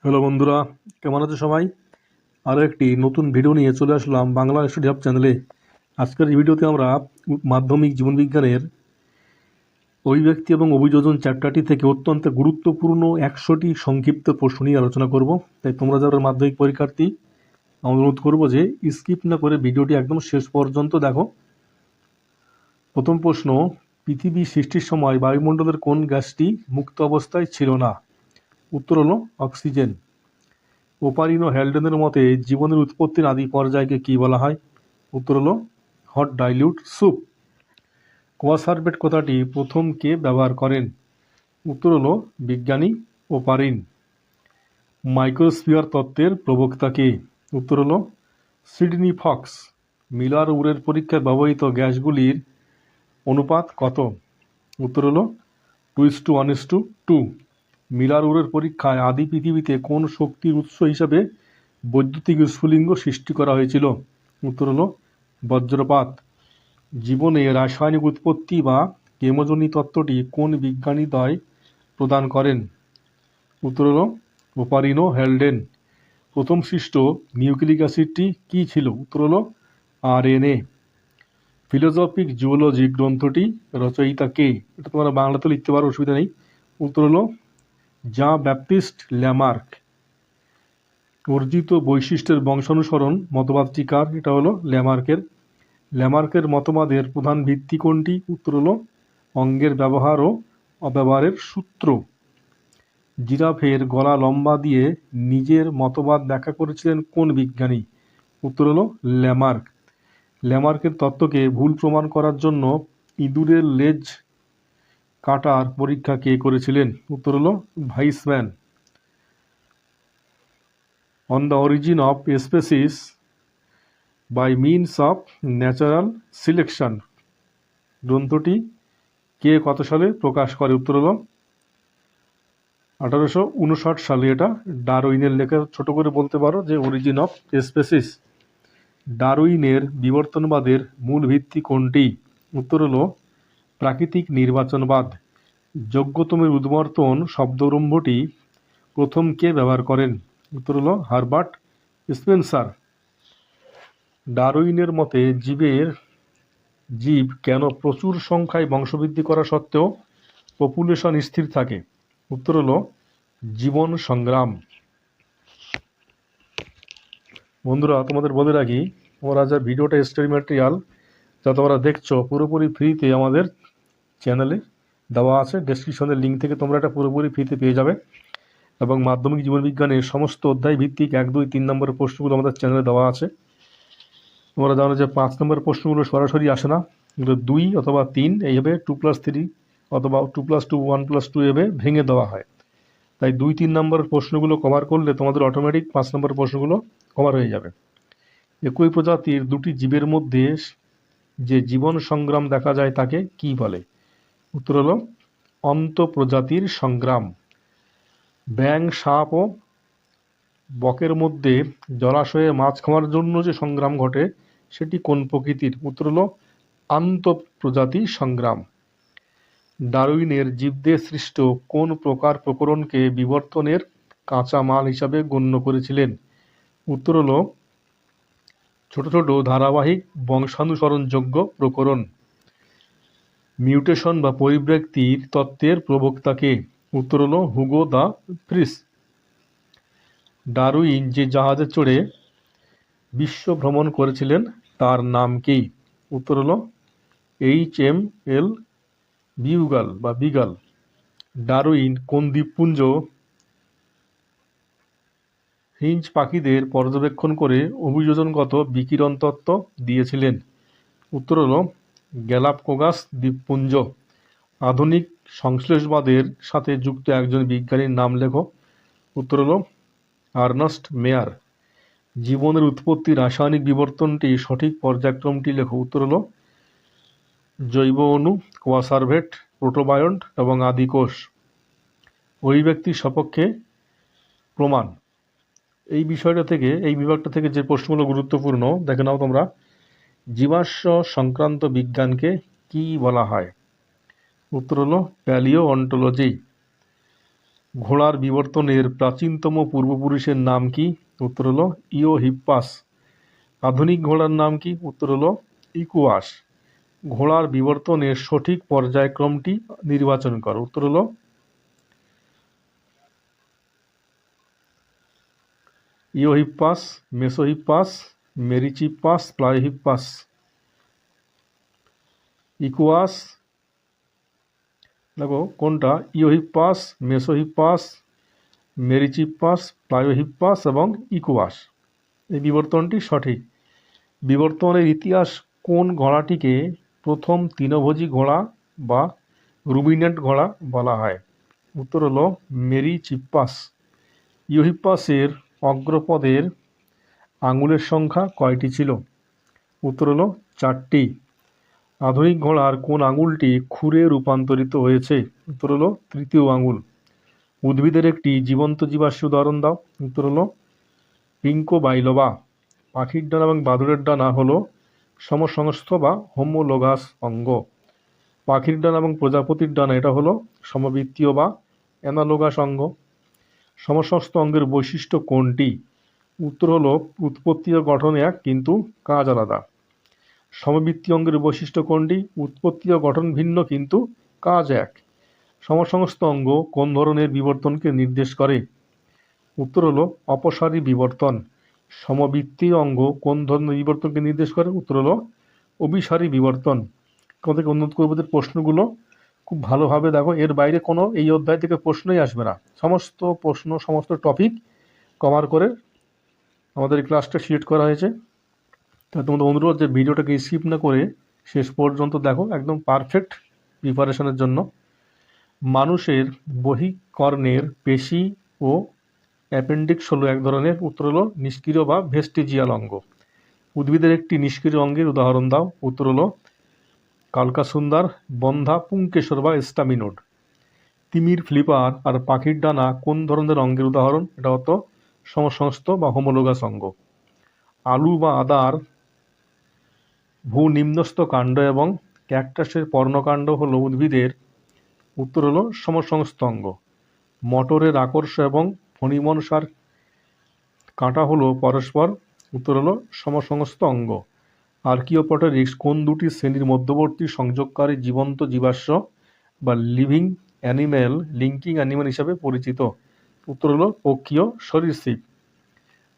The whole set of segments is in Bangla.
হ্যালো বন্ধুরা, কেমন আছো সবাই? আরও একটি নতুন ভিডিও নিয়ে চলে আসলাম বাংলা স্টাডি হাব চ্যানেলে। আজকের এই ভিডিওতে আমরা মাধ্যমিক জীবনবিজ্ঞানের অভিব্যক্তি এবং অভিযোজন চ্যাপ্টারটি থেকে অত্যন্ত গুরুত্বপূর্ণ 100টি সংক্ষিপ্ত প্রশ্ন নিয়ে আলোচনা করব। তাই তোমরা যারা মাধ্যমিক পরীক্ষার্থী, অনুরোধ করব যে স্কিপ না করে ভিডিওটি একদম শেষ পর্যন্ত দেখো। প্রথম প্রশ্ন, পৃথিবী সৃষ্টির সময় বায়ুমণ্ডলের কোন গ্যাসটি মুক্ত অবস্থায় ছিল না? উত্তর হলো অক্সিজেন। ওপারিন ও হ্যালডেনের মতে জীবনের উৎপত্তির আদি পর্যায়কে কী বলা হয়? উত্তর হলো হট ডাইলিউট স্যুপ। কোয়াসারভেট কথাটি প্রথম কে ব্যবহার করেন? উত্তর হলো বিজ্ঞানী ওপারিন। মাইক্রোস্ফিয়ার তত্ত্বের প্রবক্তা কে? উত্তর হলো সিডনি ফক্স। মিলার উরের পরীক্ষায় ব্যবহৃত গ্যাসগুলির অনুপাত কত? উত্তর হলো 2:1:2। মিলার উরের পরীক্ষায় আদি পৃথিবীতে কোন শক্তির উৎস হিসাবে বৈদ্যুতিক স্ফুলিঙ্গ সৃষ্টি করা হয়েছিল? উত্তর হলো বজ্রপাত। জীবনে রাসায়নিক উৎপত্তি বা কেমোজনি তত্ত্বটি কোন বিজ্ঞানীদ্বয় প্রদান করেন? উত্তর হলো ওপারিন ও হ্যালডেন। প্রথম সৃষ্ট নিউক্লিক অ্যাসিডটি কী ছিল? উত্তর হলো RNA। ফিলোজফিক জুওলজি গ্রন্থটি রচয়িতা কে? এটা তোমরা বাংলাতে লিখতে পারো, অসুবিধা নেই। উত্তর হলো জাঁ ব্যাপটিস্ট ল্যামার্ক। অর্জিত বৈশিষ্ট্যের বংশানুসরণ মতবাদটি কার? এটা হলো ল্যামার্কের। ল্যামার্কের মতবাদের প্রধান ভিত্তি কোনটি? উত্তর হলো অঙ্গের ব্যবহার ও অব্যবহারের সূত্র। জিরাফের গলা লম্বা দিয়ে নিজের মতবাদ ব্যাখ্যা করেছিলেন কোন বিজ্ঞানী? উত্তর হলো ল্যামার্ক। ল্যামার্কের তত্ত্বকে ভুল প্রমাণ করার জন্য ইঁদুরের লেজ কাটার পরীক্ষা কে করেছিলেন? উত্তর হলো Weismann. On the origin of species by means of natural selection গ্রন্থটি কে কত সালে প্রকাশ করে? উত্তর হলো 1859 সালে। এটা ডারউইনের লেখা। ছোট করে বলতে পারো যে অরিজিন অফ স্পেসিস। ডারউইনের বিবর্তনবাদের মূল ভিত্তি কোনটি? উত্তর হলো প্রাকৃতিক নির্বাচনবাদ। যোগ্যতমের উদ্বর্তন শব্দরম্ভটি প্রথম কে ব্যবহার করেন? উত্তর হলো হারবার্ট স্পেন্সার। ডারউইনের মতে জীব কেন প্রচুর সংখ্যায় বংশবৃদ্ধি করা সত্ত্বেও পপুলেশন স্থির থাকে? উত্তর হলো জীবন সংগ্রাম। বন্ধুরা, তোমাদের বলে রাখি, তোমরা যা ভিডিওটা স্টাডি ম্যাটেরিয়াল যা তোমরা দেখছো পুরোপুরি ফ্রিতে আমাদের চ্যানেলে দেওয়া আছে। ডেসক্রিপশনের লিঙ্ক থেকে তোমরা এটা পুরোপুরি ফ্রিতে পেয়ে যাবে। এবং মাধ্যমিক জীবনবিজ্ঞানের সমস্ত অধ্যায় ভিত্তিক 1, 2, 3 নম্বরের প্রশ্নগুলো আমাদের চ্যানেলে দেওয়া আছে। তোমরা জানো যে 5 নম্বরের প্রশ্নগুলো সরাসরি আসে না, এগুলো 2 অথবা 3 এইভাবে 2+3 অথবা 2+2 1+2 এভাবে ভেঙে দেওয়া হয়। তাই 2, 3 নম্বরের প্রশ্নগুলো কভার করলে তোমাদের অটোমেটিক 5 নম্বরের প্রশ্নগুলো কভার হয়ে যাবে। একই প্রজাতির দুটি জীবের মধ্যে যে জীবন সংগ্রাম দেখা যায় তাকে কি বলে? উত্তর হলো অন্তঃপ্রজাতির সংগ্রাম। ব্যাঙ, সাপ ও বকের মধ্যে জলাশয়ে মাছ খাওয়ার জন্য যে সংগ্রাম ঘটে সেটি কোন প্রকৃতির? উত্তর হলো আন্তঃপ্রজাতি সংগ্রাম। ডারউইনের জীবদের সৃষ্ট কোন প্রকার প্রকরণকে বিবর্তনের কাঁচা মাল হিসাবে গণ্য করেছিলেন? উত্তর হলো ছোট ছোট ধারাবাহিক বংশানুসরণযোগ্য প্রকরণ। মিউটেশন বা পরিব্যক্তির তত্ত্বের প্রবক্তা কে? উত্তর হলো হুগো দ্য ফ্রিস। ডারউইন যে জাহাজে চড়ে বিশ্ব ভ্রমণ করেছিলেন তার নাম কি? উত্তর হলো HML বিগাল। ডারউইন কোন দ্বীপপুঞ্জ ফিঞ্চ পাখিদের পর্যবেক্ষণ করে অভিযোজনগত বিকিরণ তত্ত্ব দিয়েছিলেন? উত্তর হলো গ্যালাপাগোস দ্বীপপুঞ্জ। আধুনিক সংশ্লেষবাদের সাথে যুক্ত একজন বিজ্ঞানীর নাম লেখো। উত্তর হলো আর্নেস্ট মেয়ার। জীবনের উৎপত্তি রাসায়নিক বিবর্তনটি সঠিক পর্যায়ক্রমটি লেখো। উত্তর হলো জৈব অণু, কোয়াসারভেট, প্রোটোবায়ন্ট এবং আদিকোষ। অভিব্যক্তির সপক্ষে প্রমাণ। এই বিভাগটা থেকে যে প্রশ্নগুলো গুরুত্বপূর্ণ দেখে নাও তোমরা। জীবাশ্ম সংক্রান্ত বিজ্ঞানকে কি বলা হয়? উত্তর হলো প্যালিওঅন্টোলজি। ঘোড়ার বিবর্তনের প্রাচীনতম পূর্বপুরুষের নাম কি? উত্তর হলো ইওহিপ্পাস। আধুনিক ঘোড়ার নাম কি? উত্তর হলো ইকুয়াস। ঘোড়ার বিবর্তনের সঠিক পর্যায়ক্রমটি নির্বাচন করো। উত্তর হলো ইওহিপ্পাস, মেসোহিপ্পাস, মেরিচিপ্পাস, প্লায়োহিপ্পাস। ইকুয়াস, দেখো কোনটা, ইওহিপ্পাস, মেসোহিপ্পাস, মেরিচিপ্পাস, প্লায়োহিপ্পাস এবং ইকুয়াস। এই বিবর্তনটি সঠিক। বিবর্তনের ইতিহাস কোন ঘোড়াটিকে প্রথম তৃণভোজী ঘোড়া বা রুমিনেন্ট ঘোড়া বলা হয়? উত্তর হলো মেরিচিপ্পাস। ইওহিপ্পাসের অগ্রপদের আঙুলের সংখ্যা কয়টি ছিল? উত্তর হলো 4টি। আধুনিক ঘোড়ার কোন আঙুলটি খুরে রূপান্তরিত হয়েছে? উত্তর হলো তৃতীয় আঙুল। উদ্ভিদের একটি জীবন্ত জীবাশ্ম উদাহরণ দাও। উত্তর হলো পিঙ্কো বাইলোবা। পাখির ডানা এবং বাদুড়ের ডানা হলো সমসংস্থ বা হোমোলোগাস অঙ্গ। পাখির ডানা এবং প্রজাপতির ডানা এটা হলো সমবৃত্তীয় বা অ্যানালোগাস অঙ্গ। সমসংস্থ অঙ্গের বৈশিষ্ট্য কোনটি? উত্তর হলো উৎপত্তি ও গঠন এক, কিন্তু কাজ আলাদা। সমবৃত্তীয় অঙ্গের বৈশিষ্ট্য কোনটি? উৎপত্তি ও গঠন ভিন্ন, কিন্তু কাজ এক। সমসংস্থ অঙ্গ কোন ধরনের বিবর্তনকে নির্দেশ করে? উত্তর হলো অপসারী বিবর্তন। সমবৃত্তীয় অঙ্গ কোন ধরনের বিবর্তনকে নির্দেশ করে? উত্তর হলো অভিসারী বিবর্তন। তোমাদেরকে অনুরোধ করবো যে প্রশ্নগুলো খুব ভালোভাবে দেখো, এর বাইরে কোনো এই অধ্যায় থেকে প্রশ্নই আসবে না। সমস্ত প্রশ্ন, সমস্ত টপিক কভার করে আমাদের এই ক্লাসটা সিলেক্ট করা হয়েছে। তাই তোমাদের অনুরোধ যে ভিডিওটাকে স্কিপ না করে শেষ পর্যন্ত দেখো, একদম পারফেক্ট প্রিপারেশনের জন্য। মানুষের বহিঃকর্ণের পেশি ও অ্যাপেন্ডিক্স হলো এক ধরনের, উত্তর হলো নিষ্ক্রিয় বা ভেস্টিজিয়াল অঙ্গ। উদ্ভিদের একটি নিষ্ক্রিয় অঙ্গের উদাহরণ দাও। উত্তর হলো কালকাসুন্দর, বন্ধা, পুংকেশর বা স্টামিনোড। তিমির, ফ্লিপার আর পাখির ডানা কোন ধরনের অঙ্গের উদাহরণ? এটা হতো সমসংস্থ বা হোমোলোগাস অঙ্গ। আলু বা আদার ভূনিম্নস্থ কাণ্ড এবং ক্যাকটাসের পর্ণকাণ্ড হলো উদ্ভিদের, উত্তর হলো সমসংস্থ অঙ্গ। মটরের আকর্ষ এবং ফণিমন সার কাঁটা হলো পরস্পর, উত্তর হলো সমসংস্থ অঙ্গ। আর্কিওপটেরিক্স কোন দুটি শ্রেণীর মধ্যবর্তী সংযোগকারী জীবন্ত জীবাশ্ম বা লিভিং অ্যানিম্যাল, লিঙ্কিং অ্যানিম্যাল হিসাবে পরিচিত? উত্তর হলো পক্ষীয় সরীসৃপ।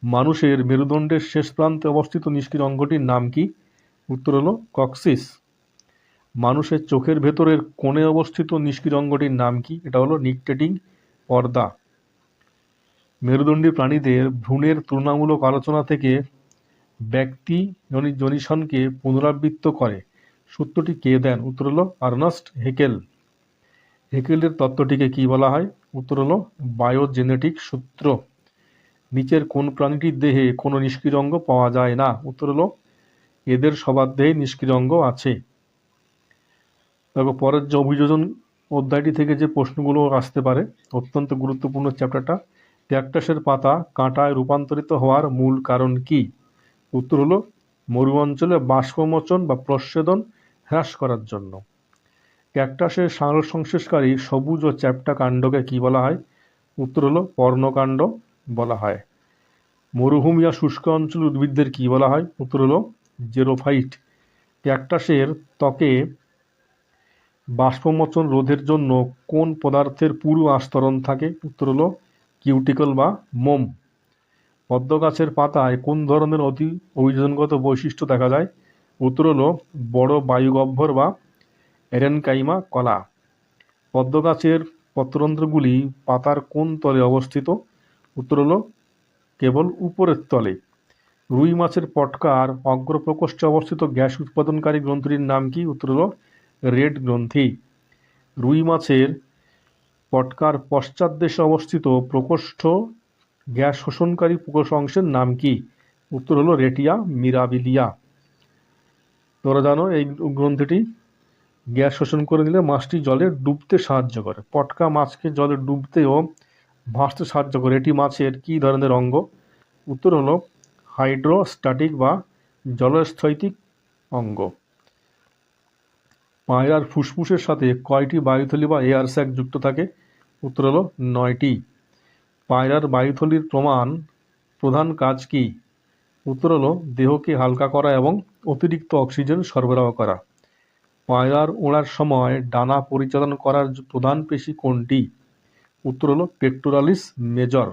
মানুষের মেরুদণ্ডের শেষ প্রান্তে অবস্থিত নিষ্ক্রিয় অঙ্গটির নাম কি? উত্তর হলো কক্সিস। মানুষের চোখের ভেতরের কোণে অবস্থিত নিষ্ক্রিয় অঙ্গটির নাম কি? এটা হলো নিকটেটিং পর্দা। মেরুদণ্ডী প্রাণীদের ভ্রূণের তুলনামূলক আলোচনা থেকে ব্যক্তি জনিশনকে পুনরাবৃত্ত করে সূত্রটি কে দেন? উত্তর হলো আর্নস্ট হেকেল। হেকেলের তত্ত্বটিকে কি বলা হয়? উত্তর হলো বায়োজেনেটিক সূত্র। নিচের কোন প্রাণীটির দেহে কোনো নিষ্ক্রিয় অঙ্গ পাওয়া যায় না? উত্তর হলো এদের সবার দেহে নিষ্ক্রিয় অঙ্গ আছে। দেখো পরের যে অভিযোজন অধ্যায়টি থেকে যে প্রশ্নগুলো আসতে পারে, অত্যন্ত গুরুত্বপূর্ণ চ্যাপ্টারটা। ক্যাকটাসের পাতা কাঁটায় রূপান্তরিত হওয়ার মূল কারণ কি? উত্তর হলো মরু অঞ্চলে বাষ্পমোচন বা প্রস্বেদন হ্রাস করার জন্য। ক্যাকটাসের সালোকসংশ্লেষকারী সবুজ ও চ্যাপ্টা কাণ্ডকে কি বলা হয়? উত্তর হলো পর্ণকাণ্ড বলা হয়। মরুভূমি আর শুষ্ক অঞ্চল উদ্ভিদদের কি বলা হয়? উত্তর হলো জেরোফাইট। ক্যাকটাসের ত্বকে বাষ্পমোচন রোধের জন্য কোন পদার্থের পুরু আস্তরণ থাকে? উত্তর হলো কিউটিকল বা মোম। পদ্ম গাছের পাতায় কোন ধরনের অভিযোজনগত বৈশিষ্ট্য দেখা যায়? উত্তর হলো বড় বায়ুগহ্বর বা এরেনকাইমা কলা। পদ্ম গাছের পত্ররন্ধ্রগুলি পাতার কোন তলে অবস্থিত? উত্তর হলো কেবল উপরের তলে। রুই মাছের পটকার অগ্রপ্রকোষ্ঠে অবস্থিত গ্যাস উৎপাদনকারী গ্রন্থিটির নাম কি? উত্তর হলো রেড গ্রন্থি। রুই মাছের পটকার পশ্চাৎদেশে অবস্থিত প্রকোষ্ঠ গ্যাস শোষণকারী প্রকোষ্ঠ অংশের নাম কি? উত্তর হলো রেটিয়া মিরাবিলিয়া। তোমরা জানো এই গ্রন্থিটি গ্যাস শোষণ করে দিলে মাছটি জলে ডুবতে সাহায্য করে। পটকা মাছকে জলে ডুবতে ও ভাসতে সাহায্য করে। এটি মাছের কি ধরনের অঙ্গ? উত্তর হলো হাইড্রোস্ট্যাটিক বা জলস্থৈতিক অঙ্গ। পায়রার ফুসফুসের সাথে কয়টি বায়ুথলি বা এয়ার স্যাক যুক্ত থাকে? উত্তর হলো 9টি। পায়রার বায়ুথলির প্রধান কাজ কি? উত্তর হলো দেহকে হালকা করা এবং অতিরিক্ত অক্সিজেন সরবরাহ করা। পায়রার ওড়ার সময় ডানা পরিচালনা করার প্রধান পেশি কোনটি? উত্তর হলো পেক্টোরালিস মেজর।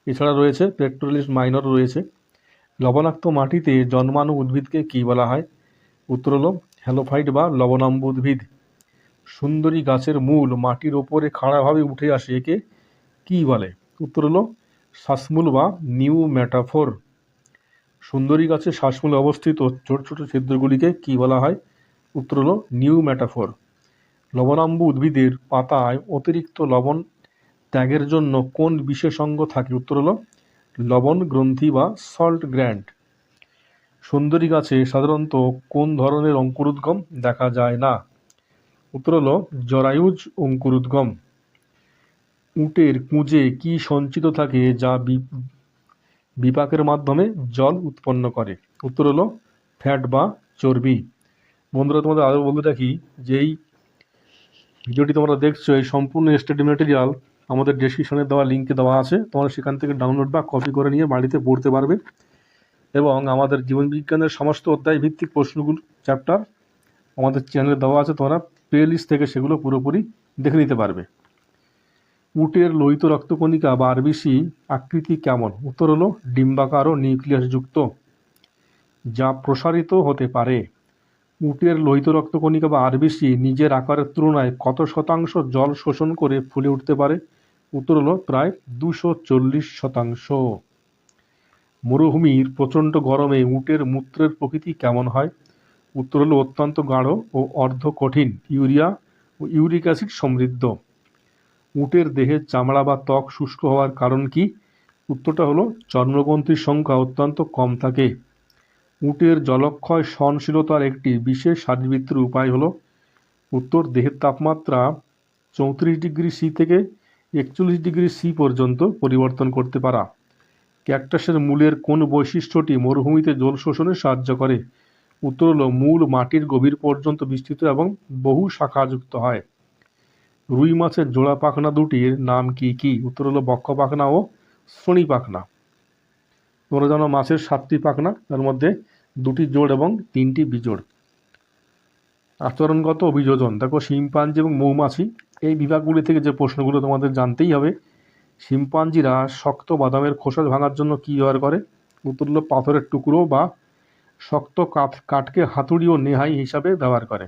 এছাড়া রয়েছে পেক্টোরালিস মাইনর রয়েছে। লবণাক্ত মাটিতে জন্মানো উদ্ভিদকে কি বলা হয়? উত্তর হলো হ্যালোফাইট বা লবণাম্ব উদ্ভিদ। সুন্দরী গাছের মূল মাটির ওপরে খাড়াভাবে উঠে আসে, একে কি বলে? উত্তর হলো শ্বাসমূল বা নিউ ম্যাটাফোর। সুন্দরী গাছের শ্বাসমূলে অবস্থিত ছোট ছোট ছিদ্রগুলিকে কি বলা হয়? উত্তর হলো নিউ ম্যাটাফোর। লবণাম্ব উদ্ভিদের পাতায় অতিরিক্ত লবণ ত্যাগের জন্য কোন বিশেষ অঙ্গ থাকে? উত্তর হলো লবণ গ্রন্থি বা সল্ট গ্ল্যান্ড। সুন্দরী গাছে সাধারণত কোন ধরনের অঙ্কুরোদ্গম দেখা যায় না? উত্তর হলো জরায়ুজ অঙ্কুরোদ্গম। উটের কুঁজে কি সঞ্চিত থাকে যা বিপাকের মাধ্যমে জল উৎপন্ন করে? উত্তর হলো ফ্যাট বা চর্বি। বন্ধুরা, তোমাদের আরও বলতে রাখি যে এই ভিডিওটি তোমরা দেখছো, এই সম্পূর্ণ স্টাডি ম্যাটেরিয়াল আমাদের ডেসক্রিপশনে দেওয়া লিঙ্কে দেওয়া আছে। তোমরা সেখান থেকে ডাউনলোড বা কপি করে নিয়ে বাড়িতে পড়তে পারবে এবং আমাদের জীবন বিজ্ঞানের সমস্ত অধ্যায় ভিত্তিক প্রশ্নগুলো চ্যাপ্টার আমাদের চ্যানেলে দেওয়া আছে। তোমরা প্লে লিস্ট থেকে সেগুলো পুরোপুরি দেখে নিতে পারবে। উটের লোহিত রক্তকণিকা বা আরবিসি আকৃতি কেমন? উত্তর হলো ডিম্বাকার ও নিউক্লিয়াসযুক্ত, যা প্রসারিত হতে পারে। উটের লোহিত রক্তকণিকা বা আরবিসি নিজের আকারের তুলনায় কত শতাংশ জল শোষণ করে ফুলে উঠতে পারে? উত্তর হলো প্রায় 240%। মরুভূমির প্রচণ্ড গরমে উটের মূত্রের প্রকৃতি কেমন হয়? উত্তর হলো অত্যন্ত গাঢ় ও অর্ধ কঠিন, ইউরিয়া ও ইউরিক অ্যাসিড সমৃদ্ধ। উটের দেহের চামড়া বা ত্বক শুষ্ক হওয়ার কারণ কি? উত্তরটা হলো চর্মগ্রন্থির সংখ্যা অত্যন্ত কম থাকে। উটের জলক্ষয় সহনশীলতার একটি বিশেষ শারীরবৃত্তির উপায় হলো? উত্তর দেহের তাপমাত্রা 34°C থেকে 41°C পর্যন্ত পরিবর্তন করতে পারা। ক্যাকটাসের মূলের কোন বৈশিষ্ট্যটি মরুভূমিতে জল শোষণে সাহায্য করে? উত্তর হলো মূল মাটির গভীর পর্যন্ত বিস্তৃত এবং বহু শাখাযুক্ত হয়। রুই মাছের জোড়া পাখনা দুটির নাম কি কি? উত্তর হলো বক্ষ পাখনা ও শ্রোণী পাখনা। তোমরা জানো মাছের 7টি পাখনা, তার মধ্যে 2টি জোড় এবং 3টি বিজোড়। আচরণগত অভিযোজন, দেখো শিম্পাঞ্জি এবং মৌমাছি এই বিভাগগুলি থেকে যে প্রশ্নগুলো তোমাদের জানতেই হবে। শিম্পাঞ্জিরা শক্ত বাদামের খোসা ভাঙার জন্য কী ব্যবহার করে? উত্তর হলো পাথরের টুকরো বা শক্ত কাঠকে হাতুড়ি ও নেহাই হিসাবে ব্যবহার করে।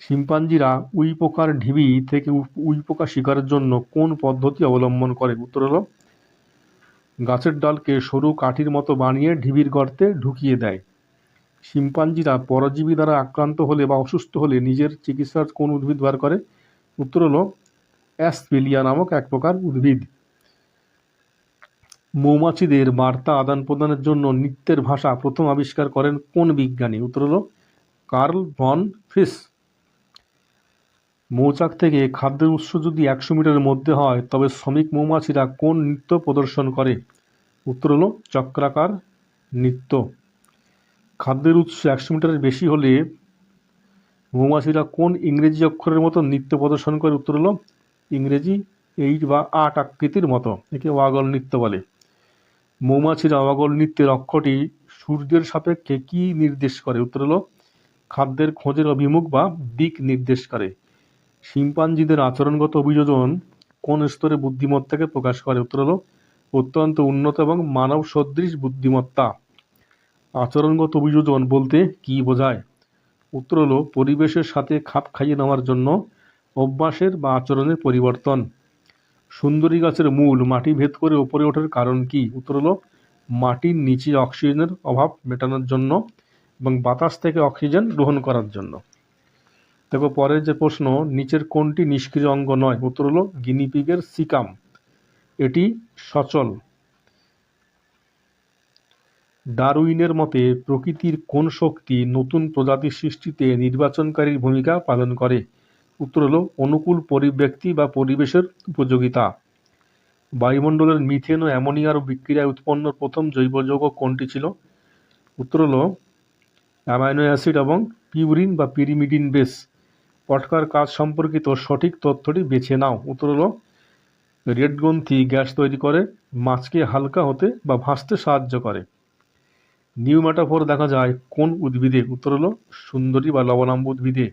শিম্পাঞ্জিরা উইপোকার ঢিবি থেকে উইপোকা শিকারের জন্য কোন পদ্ধতি অবলম্বন করে? উত্তর হলো গাছের ডালকে সরু কাঠির মতো বানিয়ে ঢিবির গর্তে ঢুকিয়ে দেয়। শিম্পাঞ্জিরা পরজীবী দ্বারা আক্রান্ত হলে বা অসুস্থ হলে নিজের চিকিৎসার কোন উদ্ভিদ ব্যবহার করে? উত্তর হলো অ্যাসপেলিয়া নামক এক প্রকার উদ্ভিদ। মৌমাছিদের বার্তা আদান প্রদানের জন্য নৃত্যের ভাষা প্রথম আবিষ্কার করেন কোন বিজ্ঞানী? উত্তর হলো কার্ল ভন ফ্রিস। মৌচাক থেকে খাদ্যের উৎস যদি 100 মিটারের মধ্যে হয় তবে শ্রমিক মৌমাছিরা কোন নৃত্য প্রদর্শন করে? উত্তর হলো চক্রাকার নৃত্য। খাদ্যের উৎস 100 মিটারের বেশি হলে মৌমাছিরা কোন ইংরেজি অক্ষরের মতো নৃত্য প্রদর্শন করে? উত্তর হলো ইংরেজি 8 বা 8 আকৃতির মতো, একে ওয়াগল নৃত্য বলে। মৌমাছিরা ওয়াগল নৃত্যের অক্ষরটি সূর্যের সাপেক্ষে কি নির্দেশ করে? উত্তর হলো খাদ্যের খোঁজের অভিমুখ বা দিক নির্দেশ করে। শিম্পাঞ্জিদের আচরণগত অভিযোজন কোন স্তরে বুদ্ধিমত্তাকে প্রকাশ করে? উত্তর হলো অত্যন্ত উন্নত এবং মানব সদৃশ বুদ্ধিমত্তা। আচরণগত অভিযোজন বলতে কি বোঝায়? উত্তর হলো পরিবেশের সাথে খাপ খাইয়ে নেওয়ার জন্য অভ্যাসের বা আচরণের পরিবর্তন। সুন্দরী গাছের মূল মাটি ভেদ করে ওপরে ওঠার কারণ কি? উত্তর হলো মাটির নিচে অক্সিজেনের অভাব মেটানোর জন্য এবং বাতাস থেকে অক্সিজেন গ্রহণ করার জন্য। দেখো পরের যে প্রশ্ন, নিচের কোনটি নিষ্ক্রিয় অঙ্গ নয়? উত্তর হলো গিনিপিগের সিকাম, এটি সচল। ডারউইনের মতে প্রকৃতির কোন শক্তি নতুন প্রজাতি সৃষ্টিতে নির্বাচনকারী ভূমিকা পালন করে? উত্তর হলো অনুকূল পরিব্যক্তি বা পরিবেশের উপযোগিতা। বায়ুমণ্ডলের মিথেন ও অ্যামোনিয়ার বিক্রিয়ায় উৎপন্ন প্রথম জৈব যৌগ কোনটি ছিল? উত্তর হলো অ্যামাইনো অ্যাসিড এবং পিউরিন বা পিরিমিডিন বেস। পটকার কাজ সম্পর্কিত সঠিক তথ্যটি বেছে নাও। উত্তর হলো রেড গ্রন্থি গ্যাস তৈরি করে, মাছকে হালকা হতে বা ভাসতে সাহায্য করে। নিউম্যাটোফোর দেখা যায় কোন উদ্ভিদে? উত্তর হলো সুন্দরী বা লবণাম্ব উদ্ভিদে।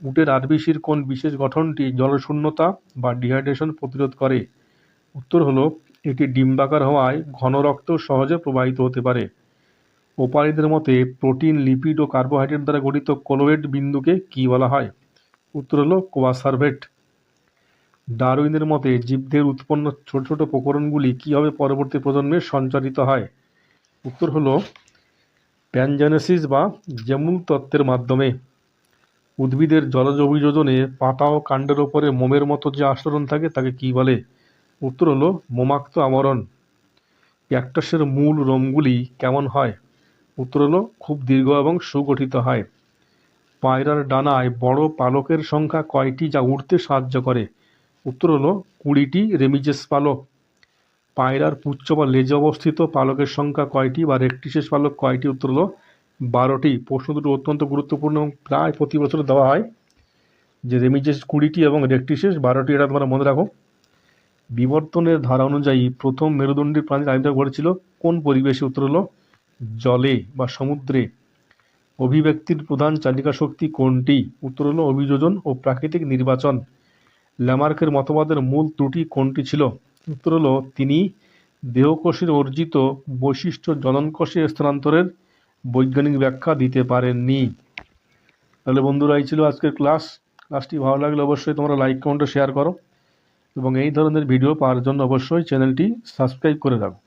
উটের আরবিসির কোন বিশেষ গঠনটি জলশূন্যতা বা ডিহাইড্রেশন প্রতিরোধ করে? উত্তর হলো এটি ডিম্বাকার হওয়ায় ঘন রক্ত সহজে প্রবাহিত হতে পারে। ওপারীদের মতে প্রোটিন, লিপিড ও কার্বোহাইড্রেট দ্বারা গঠিত কোলোয়েড বিন্দুকে কি বলা হয়? উত্তর হলো কোয়াসারভেট। ডারউইনের মতে জীবদের উৎপন্ন ছোট ছোট প্রকরণগুলি কীভাবে পরবর্তী প্রজন্মে সঞ্চারিত হয়? উত্তর হলো প্যানজেনেসিস বা জেমুল তত্ত্বের মাধ্যমে। উদ্ভিদের জলজ অভিযোজনে পাতা ও কাণ্ডের ওপরে মোমের মতো যে আস্তরণ থাকে তাকে কি বলে? উত্তর হলো মোমাক্ত আবরণ। ক্যাকটাসের মূল লোমগুলি কেমন হয়? উত্তর হলো খুব দীর্ঘ এবং সুগঠিত হয়। পায়রার ডানায় বড় পালকের সংখ্যা কয়টি যা উড়তে সাহায্য করে? উত্তর হলো 20টি রেমিজেস পালক। পায়রার পুচ্ছ বা লেজে অবস্থিত পালকের সংখ্যা কয়টি বা রেকটিসেস পালক কয়টি? উত্তর হলো 12টি। প্রশ্ন দুটো অত্যন্ত গুরুত্বপূর্ণ এবং প্রায় প্রতি বছর দেওয়া হয়, যে রেমিজেস 20টি এবং রেকটিসেস 12টি, এটা তোমরা মনে রাখো। বিবর্তনের ধারা অনুযায়ী প্রথম মেরুদণ্ডী প্রাণীর আবির্ভাব ঘটেছিল কোন পরিবেশে? উত্তর হলো জলে বা সমুদ্রে। অভিব্যক্তির প্রধান চালিকা শক্তি কোনটি? উত্তর হলো অভিযোজন ও প্রাকৃতিক নির্বাচন। ল্যামার্কের মতবাদের মূল ত্রুটি কোনটি ছিল? উত্তর হলো তিনি দেহকোষের অর্জিত বৈশিষ্ট্য জননকোষে স্থানান্তরের বৈজ্ঞানিক ব্যাখ্যা দিতে পারেননি। তাহলে বন্ধুরা, এই ছিল আজকের ক্লাসটি ভালো লাগলে অবশ্যই তোমরা লাইক, কমেন্ট ও শেয়ার করো এবং এই ধরনের ভিডিও পাওয়ার জন্য অবশ্যই চ্যানেলটি সাবস্ক্রাইব করে রাখো।